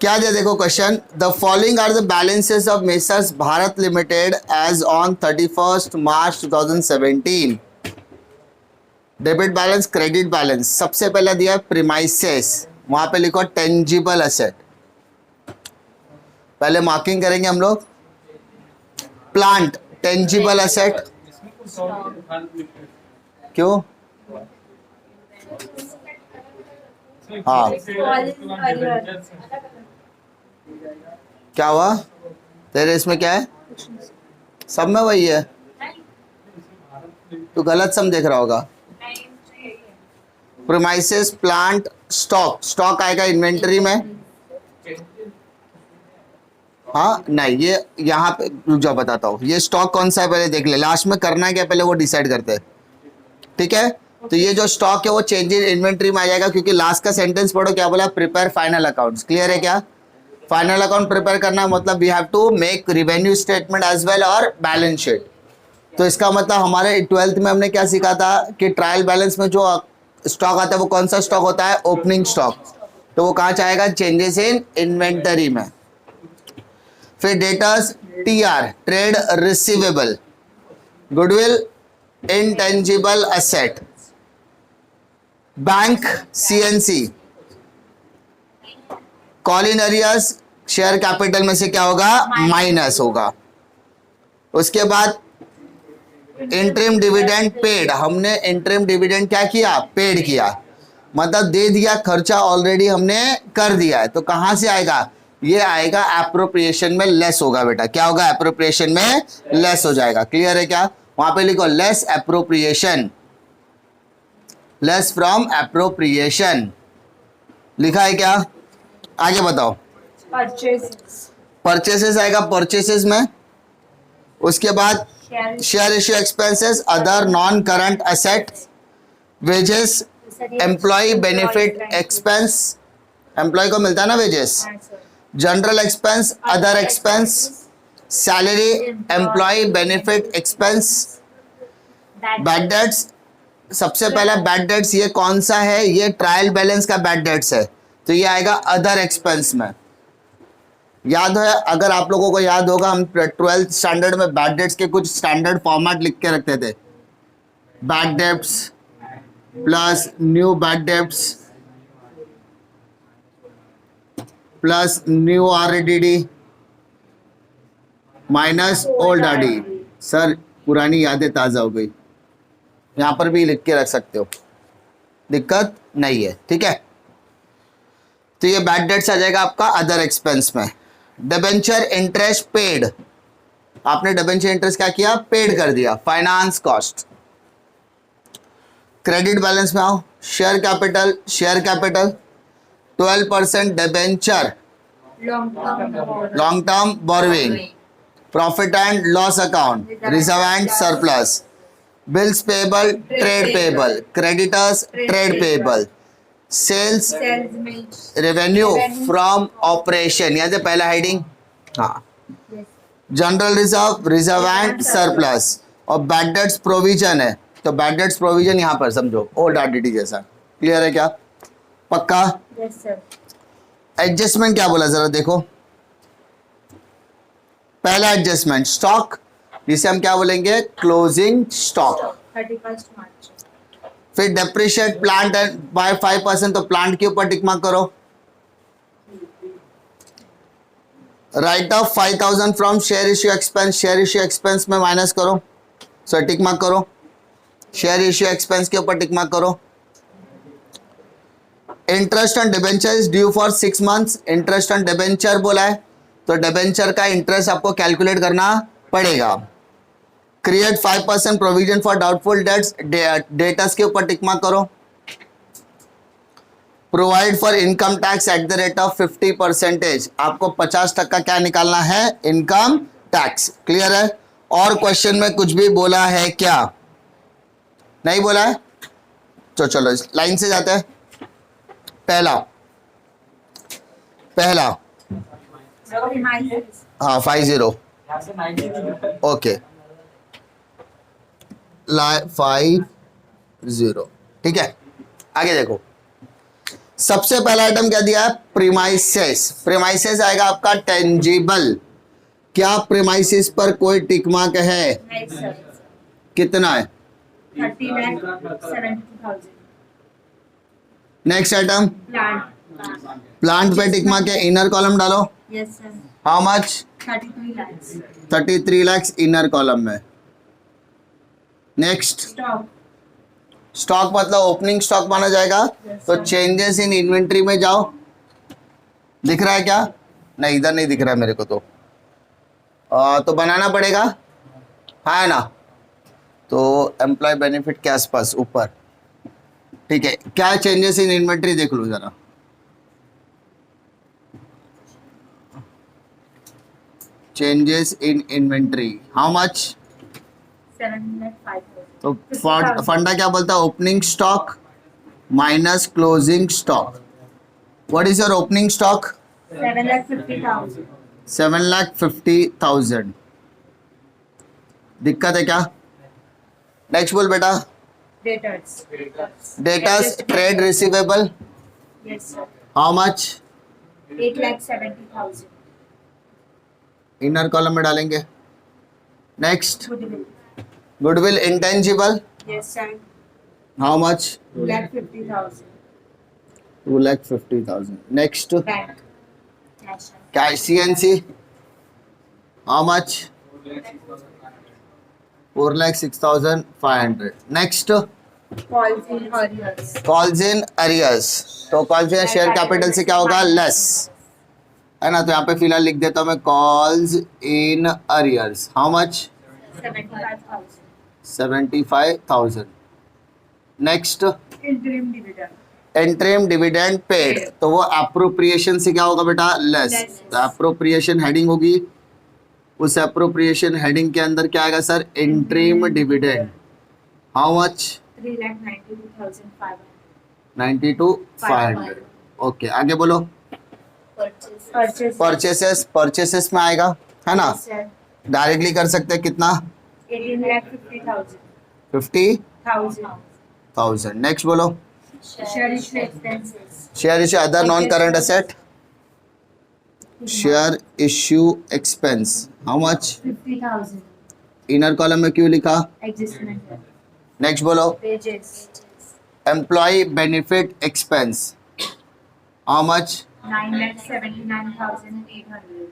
क्या दिया देखो question, the following are the balances of messrs Bharat limited as on 31 March 2017। Debit balance, credit balance. सबसे पहले दिया है प्रीमाइसेस, वहां पे लिखो टेंजिबल एसेट, पहले मार्किंग करेंगे हम लोग। प्लांट टेंजिबल एसेट, क्यों? हाँ क्या हुआ तेरे इसमें, क्या है सब में वही है, तू गलत सम देख रहा होगा। प्रीमाइसेस, प्लांट, स्टॉक, स्टॉक आएगा इन्वेंटरी में। हाँ नहीं, ये यहाँ पे रुक जाओ बताता हूँ, ये स्टॉक कौन सा है पहले देख ले, लास्ट में करना है क्या पहले वो डिसाइड करते हैं, ठीक है। तो ये जो स्टॉक है वो चेंज इन इन्वेंटरी में आ जाएगा, क्योंकि लास्ट का सेंटेंस पढ़ो क्या बोला, प्रिपेयर फाइनल अकाउंट्स। क्लियर है क्या? फाइनल अकाउंट प्रिपेयर करना मतलब we have to make revenue statement as well और बैलेंस शीट। तो इसका मतलब हमारे 12th में हमने क्या सीखा था कि ट्रायल बैलेंस में जो स्टॉक आता है वो कौन सा स्टॉक होता है, ओपनिंग स्टॉक। तो वो कहाँ जाएगा, चेंजेस इन इन्वेंटरी में। फिर debtors, TR trade receivable, goodwill intangible asset, bank CNC, Colin arrears share capital में से क्या होगा, माइनस होगा। उसके बाद इंटरिम डिविडेंड पेड, हमने इंटरिम डिविडेंड क्या किया, पेड किया, मतलब दे दिया, खर्चा ऑलरेडी हमने कर दिया है। तो कहां से आएगा, ये आएगा एप्रोप्रिएशन में लेस होगा बेटा। क्या होगा, एप्रोप्रिएशन में लेस हो जाएगा। क्लियर है क्या? वहां पे लिखो less appropriation, less from appropriation, लिखा है क्या? आगे बताओ। परचेसेस आएगा परचेसेस में। उसके बाद share issue expenses, other non current asset, wages, employee benefit expense, employee को मिलता है ना wages, general expense, other expense, salary, employee benefit expense, bad debts. सबसे पहला बैड डेट्स ये कौन सा है, ये ट्रायल बैलेंस का बैड डेट्स है, तो ये आएगा अदर एक्सपेंस में। याद है, अगर आप लोगों को याद होगा, हम 12th स्टैंडर्ड में बैड डेट्स के कुछ स्टैंडर्ड फॉर्मेट लिख के रखते थे, bad debts plus new bad debts plus new RDD minus old RD. Sir पुरानी यादें ताजा हो गई, यहां पर भी लिख के रख सकते हो, दिक्कत नहीं है, ठीक है। तो ये बैड डेट्स आ जाएगा आपका अदर एक्सपेंस में। डिबेंचर इंटरेस्ट पेड, आपने डिबेंचर इंटरेस्ट क्या किया, पेड कर दिया, फाइनेंस कॉस्ट। क्रेडिट बैलेंस में आओ, share capital, share capital 12% debenture long term borrowing, profit and loss account, reserve and surplus, bills payable, trade payable, creditors, trade payable, sales revenue from operation, यहाँ से पहला heading, हाँ, general reserve, reserve and surplus, और bad debts provision है, तो bad debts provision यहाँ पर समझो ओल्ड आरडीडी जैसा। क्लियर है क्या? पक्का? Yes sir. एडजस्टमेंट क्या बोला जरा देखो, पहला एडजस्टमेंट स्टॉक, जिसे हम क्या बोलेंगे, क्लोजिंग स्टॉक। 31 मार्च। फिर डेप्रिशिएट प्लांट एंड बाय 5%, तो प्लांट के ऊपर टिक मार्क करो। Right of 5000 from share issue expense, share issue expense में माइनस करो, सो टिक मार्क करो, शेयर इश्यू एक्सपेंस के ऊपर टिक मार्क करो। Interest on debenture is due for 6 months, interest on debenture बोला है, तो डिबेंचर का इंटरेस्ट आपको कैलकुलेट करना पड़ेगा। Create 5% provision for doubtful debts, debtors के ऊपर टिक मार्क करो। Provide for income tax at the rate of 50%, आपको 50% क्या निकालना है, इनकम टैक्स। क्लियर है? और क्वेश्चन में कुछ भी बोला है क्या, नहीं बोला है? तो चलो इस लाइन से जाते हैं। पहला हाँ 50, ओके 50, ठीक है। आगे देखो, सबसे पहला आइटम क्या दिया है? प्रीमाइसेस। प्रीमाइसेस आएगा आपका टेंजिबल। क्या प्रीमाइसेस पर कोई टिक मार्क है? नहीं सर। कितना है? 30,70,000। Next item plant. प्लांट पे टिक मार्क है, इनर कॉलम डालो। Yes sir. How much? 33 lakhs। 33 lakhs inner column में। Next stock. स्टॉक मतलब ओपनिंग स्टॉक माना जाएगा। तो चेंजेस इन इन्वेंट्री में जाओ, दिख रहा है क्या? नहीं, इधर नहीं दिख रहा है मेरे को तो बनाना पड़ेगा, है ना? तो एम्प्लॉय बेनिफिट के आसपास ऊपर, ठीक है। क्या चेंजेस इन इन्वेंट्री देख लो जरा। Changes in inventory how much? 7,05,000। तो फंडा क्या बोलता है? Opening stock minus closing stock. What is your opening stock? 7,50,000। 7,50,000। दिक्कत है क्या? नेक्स्ट बोल बेटा। Debtors. Datas trade receivable yes sir. How much? 8,70,000। Inner column में डालेंगे। Next goodwill. Goodwill intangible yes sir. How much? 2,50,000। 2,50,000। Next bank. Cash. Cash CNC how much? 4,06,500। Next calls in arrears। Calls in arrears. तो calls in share capital से क्या होगा? Less, है ना? तो यहाँ पे फिलहाल लिख देता हूँ मैं calls in arrears how much? 75,000। 75,000। Next interim dividend. Interim dividend paid, तो वो अप्रोप्रिएशन से क्या होगा बेटा? लेस। तो अप्रोप्रिएशन हेडिंग होगी, उस अप्रोप्रिएशन हेडिंग के अंदर क्या आएगा sir? Interim dividend how much? 3,92,500। 92,500। Okay, आगे बोलो। परचेस। परचेसेस में आएगा, है ना? डायरेक्टली कर सकते हैं कितना? 18,50,000। 50,000। नेक्स्ट बोलो। Share issue expenses. Share issue other non current asset. Share issue expense how much? 50,000। Inner column में क्यों लिखा? एडजस्टमेंट। नेक्स्ट बोलो। Wages. Employee benefit expense how much? 9,79,800।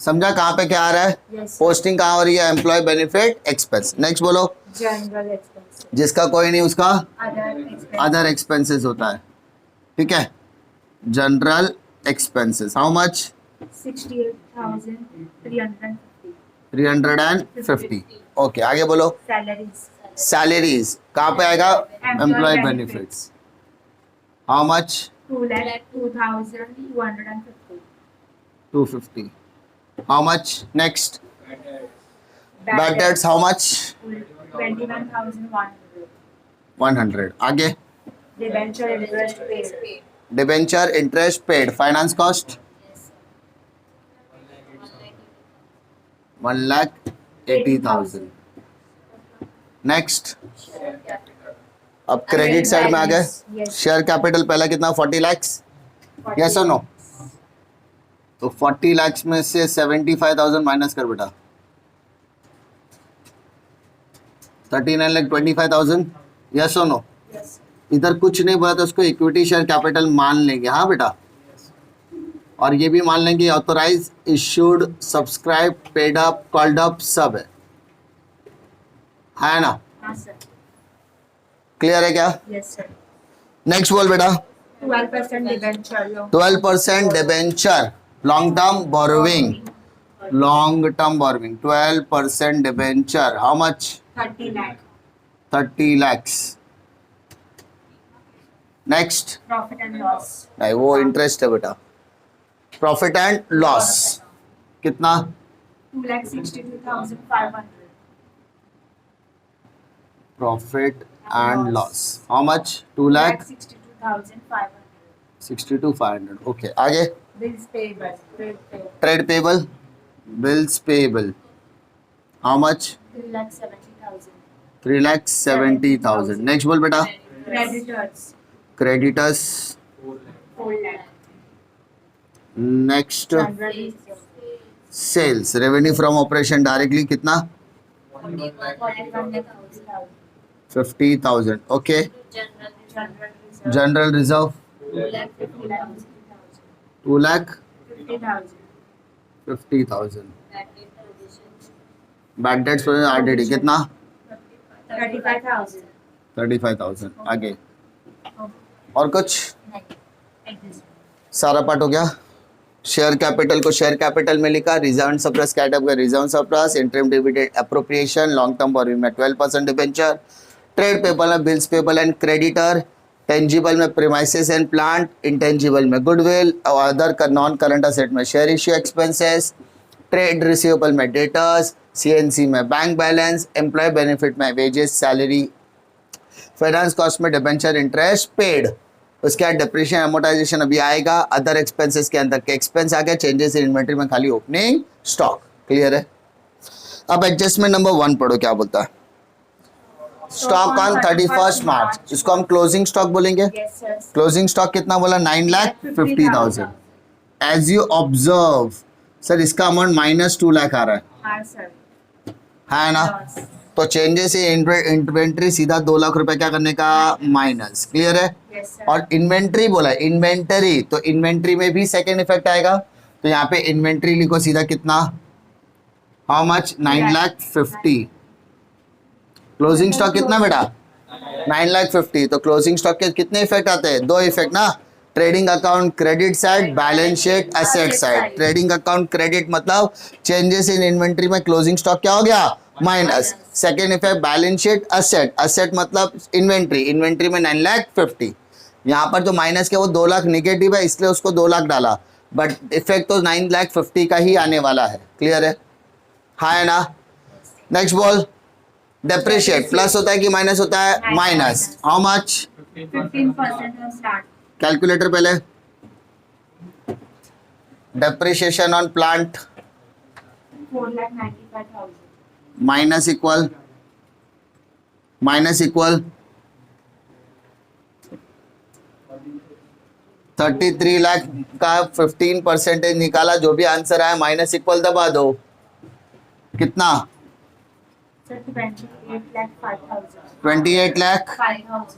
समझा कहाँ पे क्या आ रहा है? Yes. पोस्टिंग कहाँ हो रही है? Employee benefit expense. नेक्स्ट बोलो। General expenses. जिसका कोई नहीं उसका अदर एक्सपेंसेस। अदर एक्सपेंसेस होता है, ठीक है। General expenses how much? 68,350। 350। Okay, आगे बोलो। सैलरीज। सैलरीज कहाँ पे आएगा? Employee benefits how much? 2,02,250। 250। How much? Next bad debts how much? 21,100। 100। आगे debenture interest paid. Debenture interest paid. Finance cost 1,80,000। Next अब क्रेडिट साइड में आ गए। शेयर कैपिटल पहला कितना? 40 lakhs। यस और नो? तो 40 lakhs में से 75,000 माइनस कर बेटा। 39,25,000। यस और नो? इधर कुछ नहीं बोला तो उसको इक्विटी शेयर कैपिटल मान लेंगे, हाँ बेटा। और ये भी मान लेंगे authorise, issued, subscribe, paid up, called up सब है ना? हाँ सर। क्लियर है क्या? Yes sir. नेक्स्ट बोल बेटा। 12% debenture. 12% debenture long term borrowing. Long term borrowing 12% debenture how much? 30 lakh। 30 lakhs। Next profit and loss. नहीं, वो इंटरेस्ट है बेटा। प्रॉफिट एंड लॉस कितना? 2,62,500। Profit and loss how much? 2,62,500। 2,62,500। Okay, आगे bills payable. Trade payable. Bills payable how much? 3,70,000। 3,70,000। Next बोल बेटा। Creditors. Creditors 4 lakh. Next General reserve. Sales revenue from operation directly कितना 41,000. 50,000 okay General reserve. General reserve 2,50,000. 2 lakh 50,000. 50,000 bad debts RDD कितना 35,000. 35,000 आगे और कुछ Exist. सारा part हो गया शेयर कैपिटल को शेयर कैपिटल में लिखा रिजर्व सरप्लस कैटअप का reserve surplus interim dividend appropriation long term borrowing में 12% डिबेंचर ट्रेड पेबल में bills payable and creditor tangible में प्रीमाइसेस एंड प्लांट इंटेंजिबल में गुडविल और अदर का नॉन करंट असेट में share issue expenses trade receivable में debtors CNC में bank balance employ benefit में वेजेस सैलरी फाइनेंस कॉस्ट में डिबेंचर इंटरेस्ट पेड उसके बाद डिप्रेशिएशन अमोर्टाइजेशन अभी आएगा अदर एक्सपेंसेस के अंदर के एक्सपेंस आ गया चेंजेस इन इन्वेंटरी में खाली ओपनिंग स्टॉक क्लियर है अब एडजस्टमेंट नंबर 1 पढ़ो क्या बोलता है स्टॉक ऑन 31 मार्च इसको हम क्लोजिंग स्टॉक बोलेंगे Yes, sir. क्लोजिंग स्टॉक कितना बोला 9,50,000 एज यू ऑब्जर्व सर इसका अमाउंट -2 लाख आ रहा हाँ, sir. है ना Loss. तो चेंजेस इन इन्वेंट्री सीधा 2 लाख रुपए क्या करने का माइनस क्लियर है Yes, sir. और इन्वेंट्री बोला इन्वेंटरी तो इन्वेंट्री में भी सेकेंड इफेक्ट आएगा तो यहाँ पे इन्वेंट्री लिखो सीधा कितना हाउ मच 9,50,000 क्लोजिंग स्टॉक कितना बेटा 9,50,000 तो क्लोजिंग स्टॉक के कितने इफेक्ट आते हैं 2 इफेक्ट ना trading account credit side balance sheet asset side trading account credit मतलब चेंजेस इन इन्वेंट्री में क्लोजिंग स्टॉक क्या हो गया minus second effect balance sheet asset asset मतलब इन्वेंट्री इन्वेंट्री में 9,50,000 यहाँ पर जो माइनस के वो 2 लाख निगेटिव है इसलिए उसको 2 लाख डाला बट इफेक्ट तो 9,50,000 का ही आने वाला है क्लियर है हाँ है ना नेक्स्ट बोल डेप्रिशिएट प्लस होता है कि माइनस होता है minus how much 15% on start. Calculator पहले depreciation on plant 4,95,000. Minus equal 33 lakh का 15% निकाला जो भी आंसर आया माइनस इक्वल दबा दो कितना Sir, 28,05,000. 28 लाख 5,000.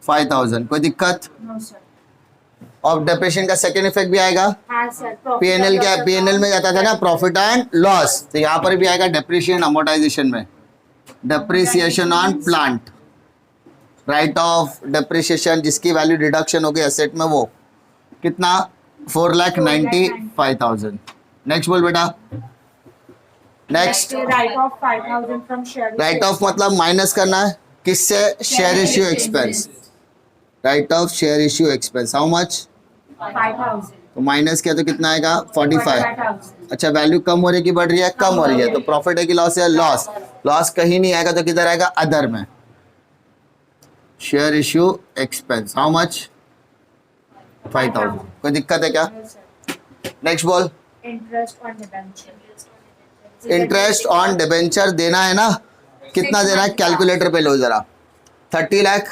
5,000 कोई दिक्कत No, sir. और डेप्रिशिएशन का सेकेंड इफेक्ट भी आएगा हाँ, sir. Profit पीएनएल and क्या loss पीएनएल में account. जाता था ना प्रॉफिट एंड लॉस तो यहाँ पर भी आएगा डेप्रिशिएशन अमोर्टाइजेशन में depreciation on plant right of depreciation जिसकी वैल्यू डिडक्शन हो गई एसेट में वो कितना 4,95,000 नेक्स्ट बोल बेटा next Write off 5,000 from share. Right of मतलब माइनस करना है किससे share issue expense right of share issue expense how much 5,000. तो माइनस किया तो कितना आएगा 45 45,000. अच्छा वैल्यू कम हो रही है कि बढ़ रही है कम हो रही है तो प्रॉफिट है कि लॉस है लॉस लॉस कहीं नहीं आएगा तो किधर आएगा अदर में share issue expense how much 5,000 कोई दिक्कत है क्या No, sir. नेक्स्ट बोल Interest on debenture. Interest on debenture देना है ना कितना देना है कैलकुलेटर पे लो जरा 30 लाख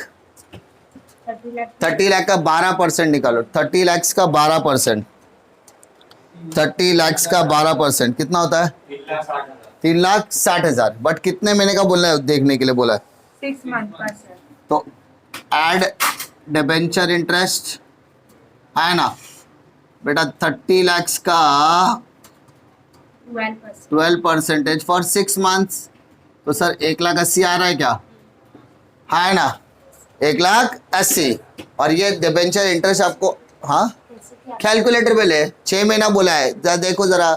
30 lakh. 30 लाख का 12% निकालो 30 लाख का 12% 30 लाख का 12% कितना होता है 3,60,000 बट कितने महीने का बोलना है देखने के लिए बोला है 6 months का, sir. तो ऐड डिबेंचर इंटरेस्ट है ना बेटा 30 लाख का 12%. 12% फॉर 6 मंथ्स तो सर 1,80,000 आ रहा है क्या है ना 1,80,000 और ये डिबेंचर इंटरेस्ट आपको हाँ कैसे क्या? कैलकुलेटर पे ले 6 महीना बोला है जरा देखो जरा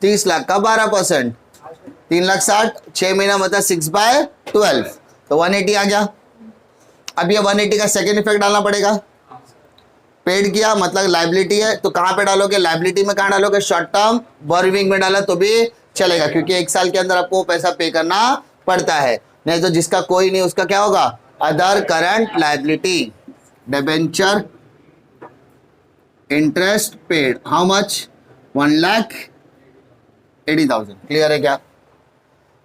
30 लाख का 12% 3,60,000 6 महीना मतलब 6/12 तो 180 आ गया अब ये 180 का सेकेंड इफेक्ट डालना पड़ेगा पेड किया मतलब लाइबिलिटी है तो कहाँ पे डालोगे लाइबिलिटी में कहाँ डालोगे शॉर्ट टर्म बोरोइंग में डाला तो भी चलेगा क्योंकि 1 साल के अंदर आपको पैसा पे करना पड़ता है नहीं तो जिसका कोई नहीं उसका क्या होगा other current liability debenture interest paid how much 1,80,000 clear है क्या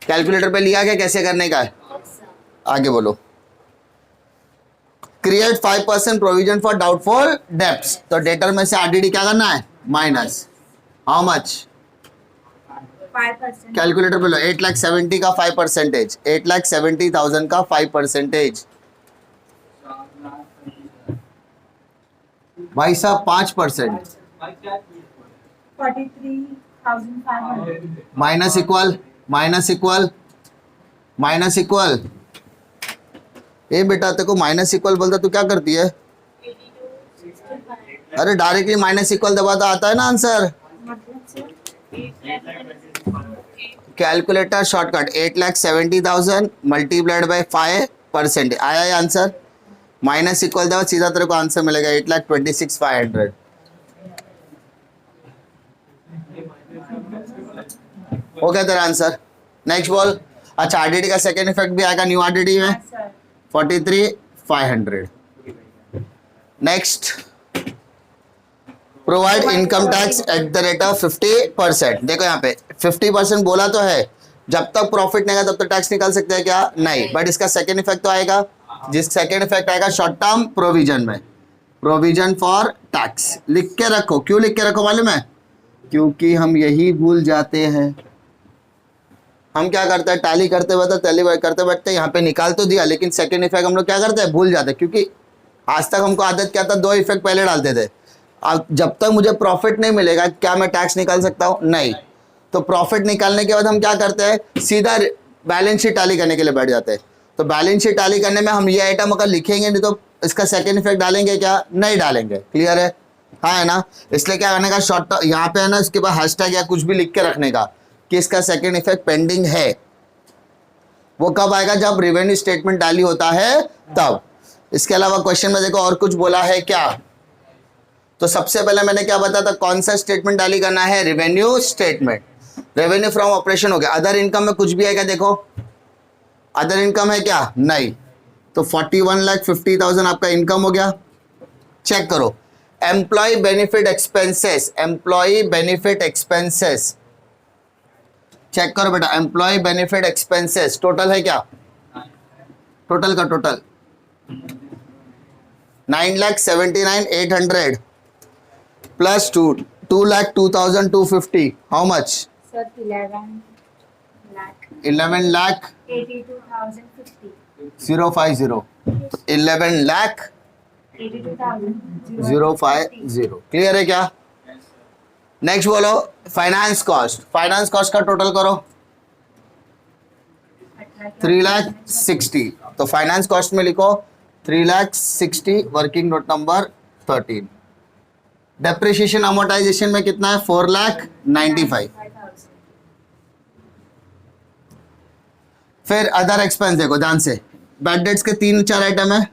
कैलकुलेटर पे लिया क्या कैसे करने का है आगे बोलो create 5% provision for doubtful debts. तो डेटर में से आरडीडी क्या करना है, माइनस हाउ मच, 5%. कैलकुलेटर पे लो, 8,70,000 का 5%, 8,70,000 का 5%। भाई साहब 5%, 43,500. Minus equal, minus equal, minus equal. ए बेटा तेरे को माइनस इक्वल बोलता तू क्या करती है? 82,65. अरे डायरेक्टली माइनस इक्वल दबाता आता है ना आंसर। मतलब sir calculator shortcut 8,70,000 multiplied by 5% आया है आंसर। माइनस इक्वल दबा सीधा तेरे को आंसर मिलेगा 8,26,500। हो गया तेरा आंसर। Next ball. अच्छा आरडीडी का सेकेंड इफेक्ट भी आएगा न्यू आरडीडी में, हाँ sir. 43,500। Next, provide income tax at the rate of 50%। देखो यहाँ पे 50% बोला तो है, जब तक प्रॉफिट नहीं आएगा तब तक टैक्स निकाल सकते हैं क्या? नहीं, बट इसका सेकेंड इफेक्ट तो आएगा, जिस सेकेंड इफेक्ट आएगा शॉर्ट टर्म प्रोविजन में, प्रोविजन फॉर टैक्स लिख के रखो। क्यों लिख के रखो मालूम है? क्योंकि हम यही भूल जाते हैं। हम क्या करते हैं, टैली करते वक्त टैली करते बैठते यहाँ पे निकाल तो दिया, लेकिन सेकेंड इफेक्ट हम लोग क्या करते हैं, भूल जाते हैं। क्योंकि आज तक हमको आदत क्या था, 2 इफेक्ट पहले डालते थे। अब जब तक मुझे प्रॉफिट नहीं मिलेगा क्या मैं टैक्स निकाल सकता हूँ? नहीं। तो प्रॉफिट निकालने के बाद हम क्या करते हैं, सीधा बैलेंस शीट टैली करने के लिए बैठ जाते हैं। तो बैलेंस शीट टैली करने में हम ये आइटम अगर लिखेंगे नहीं तो इसका सेकेंड इफेक्ट डालेंगे क्या? नहीं डालेंगे। क्लियर है? हाँ है ना? इसलिए क्या करने का, शॉर्ट यहाँ पे है ना, इसके बाद हैशटैग या कुछ भी लिख के रखने का कि इसका सेकेंड इफेक्ट पेंडिंग है। वो कब आएगा? जब रेवेन्यू स्टेटमेंट टैली होता है तब। इसके अलावा क्वेश्चन में देखो और कुछ बोला है क्या? तो सबसे पहले मैंने क्या बताया था, कौन सा स्टेटमेंट टैली करना है? Revenue statement. Revenue from operation हो गया। अदर इनकम में कुछ भी है क्या? देखो अदर इनकम है क्या? नहीं। तो 41,50,000 आपका इनकम हो गया। चेक करो, employee benefit expenses, employee benefit expenses check करो बेटा। एम्प्लॉय बेनिफिट एक्सपेंसेस टोटल है क्या? टोटल का total 9,79,800 plus 2,02,250 how much? Sir 11 lakh 82,050. 050। तो 11 लाख 050। क्लियर है क्या? नेक्स्ट बोलो फाइनेंस कॉस्ट। फाइनेंस कॉस्ट का टोटल करो 3,60,000। तो फाइनेंस कॉस्ट में लिखो 3,60,000, working note number 13। Depreciation amortisation में कितना है? 4,95,000। फिर अदर एक्सपेंस देखो ध्यान से, बैड डेट्स के 3-4 आइटम है,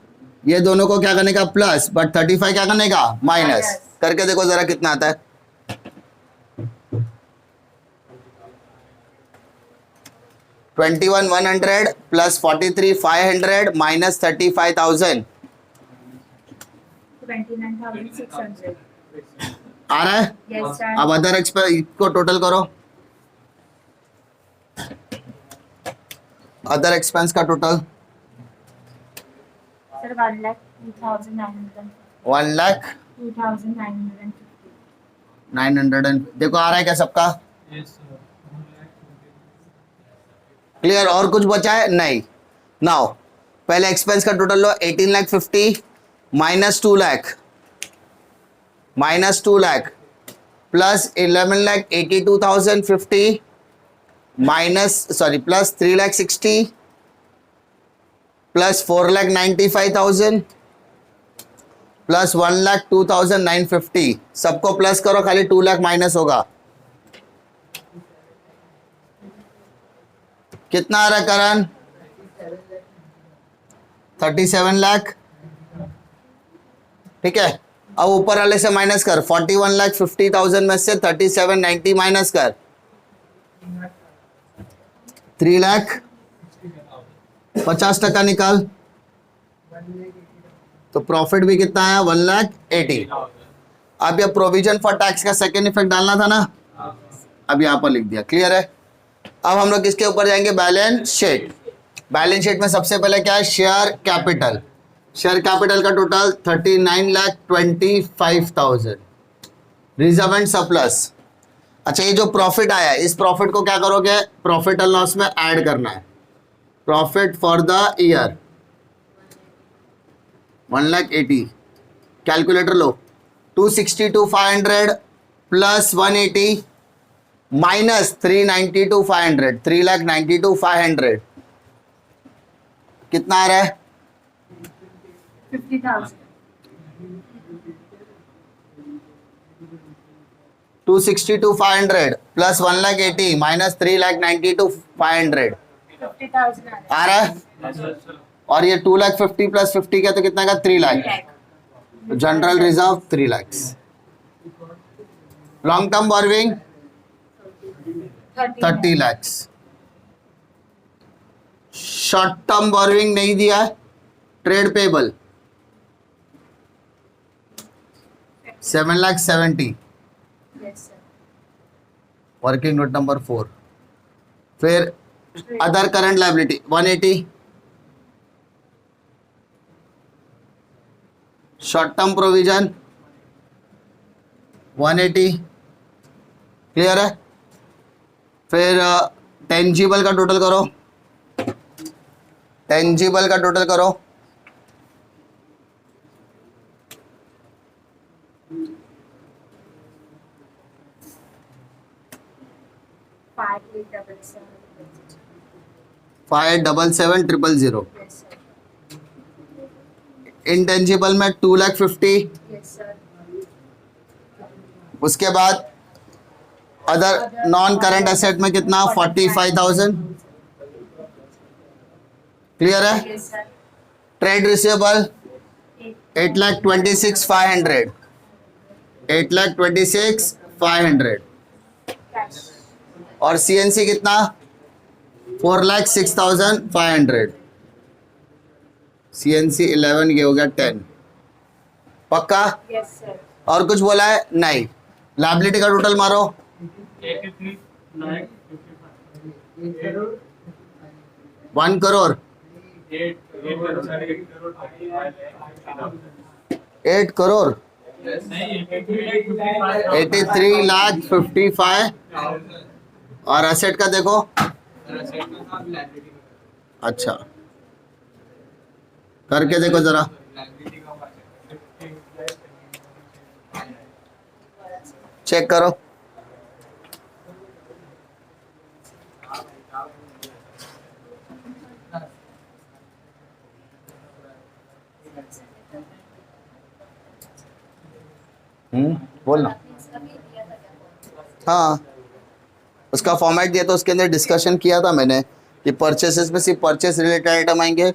ये दोनों को क्या करने का? प्लस, बट 35 क्या करने का? माइनस। करके देखो जरा कितना आता है। 21,100 प्लस 43,500 माइनस 35,000 29,600. आ रहा है? Yes sir. अब अदर एक्सपेंस को टोटल करो। अदर एक्सपेंस का टोटल Sir 1,02,950. 1,02,950। 2,950. देखो आ रहा है क्या सबका? क्लियर? और कुछ बचा है? नहीं। नाउ पहले एक्सपेंस का टोटल लो, 18,50,000 minus 2 lakh plus 11,82,050 minus plus 3,60,000 plus 4,95,000 plus 1,02,950। सबको प्लस करो, खाली 2 लाख माइनस होगा। कितना आ रहा है करण? 37 लाख। ठीक है, अब ऊपर वाले से माइनस कर, 41,50,000 में से 37,90 माइनस कर, 3,50,000 निकाल। तो प्रॉफिट भी कितना आया? 1,80,000। अब ये प्रोविजन फॉर टैक्स का सेकेंड इफेक्ट डालना था ना, अब यहाँ पर लिख दिया। क्लियर है? अब हम लोग किसके ऊपर जाएंगे? Balance sheet. बैलेंस शीट में सबसे पहले क्या है? Share capital. शेयर कैपिटल का टोटल 39,25,000। Reserve and surplus. अच्छा, ये जो प्रॉफिट आया है, इस प्रॉफिट को क्या करोगे, प्रॉफिट एंड लॉस में ऐड करना है। Profit for the year 1,80,000। Calculator low. 262,500 plus 180 minus 392,500, 3,92,500 कितना आ रहा है? 50,000. 262,500 प्लस 1,80,000 माइनस 3,92,500 50,000 आ रहा है। और ये 2,50,000 प्लस 50 का तो कितना का? 3 lakh. General reserve 3 lakh. Long term borrowing 30 lakh. Short term borrowing नहीं दिया है। Trade payable 7,70,000। Yes, sir. Working note number 4। फिर other current liability 180। Short term provision 180। Clear है। फिर टेंजिबल का टोटल करो। टेंजिबल का टोटल करो। Five, eight, double, seven. 5,77,000। Yes, sir. Intangible में 2,50,000। Yes, sir. उसके बाद अदर नॉन करंट एसेट में कितना? 45,000। क्लियर है। Yes, sir. Trade receivable Eight. 8,26,500। 8,26,500। Cash. और सीएनसी कितना? 4,06,500। सीएनसी 11, ये हो गया 10। पक्का? Yes, sir. और कुछ बोला है? नहीं। लायबिलिटी का टोटल मारो। 1 करोड़ 8 करोड़ 83,55,000। और एसेट का देखो। अच्छा, करके देखो जरा। चेक करो। बोलना। हाँ, उसका फॉर्मेट दिया तो उसके अंदर डिस्कशन किया था मैंने कि परचेसेस में सिर्फ परचेस रिलेटेड आइटम आएंगे।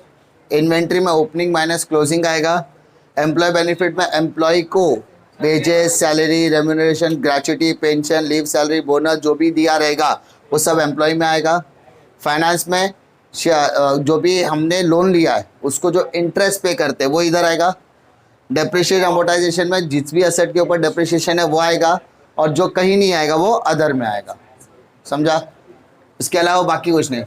इन्वेंट्री में ओपनिंग माइनस क्लोजिंग आएगा। एम्प्लॉय बेनिफिट में एम्प्लॉय को wages, salary, remuneration, gratuity, pension, leave salary, bonus जो भी दिया रहेगा वो सब एम्प्लॉय में आएगा। फाइनेंस में जो भी हमने लोन लिया है उसको जो इंटरेस्ट पे करते हैं वो इधर आएगा। डेप्रिशिएशन अमोर्टाइजेशन में जिस भी एसेट के ऊपर डेप्रिशिएशन है वो आएगा, और जो कहीं नहीं आएगा वो अदर में आएगा। समझा? इसके अलावा बाकी कुछ नहीं।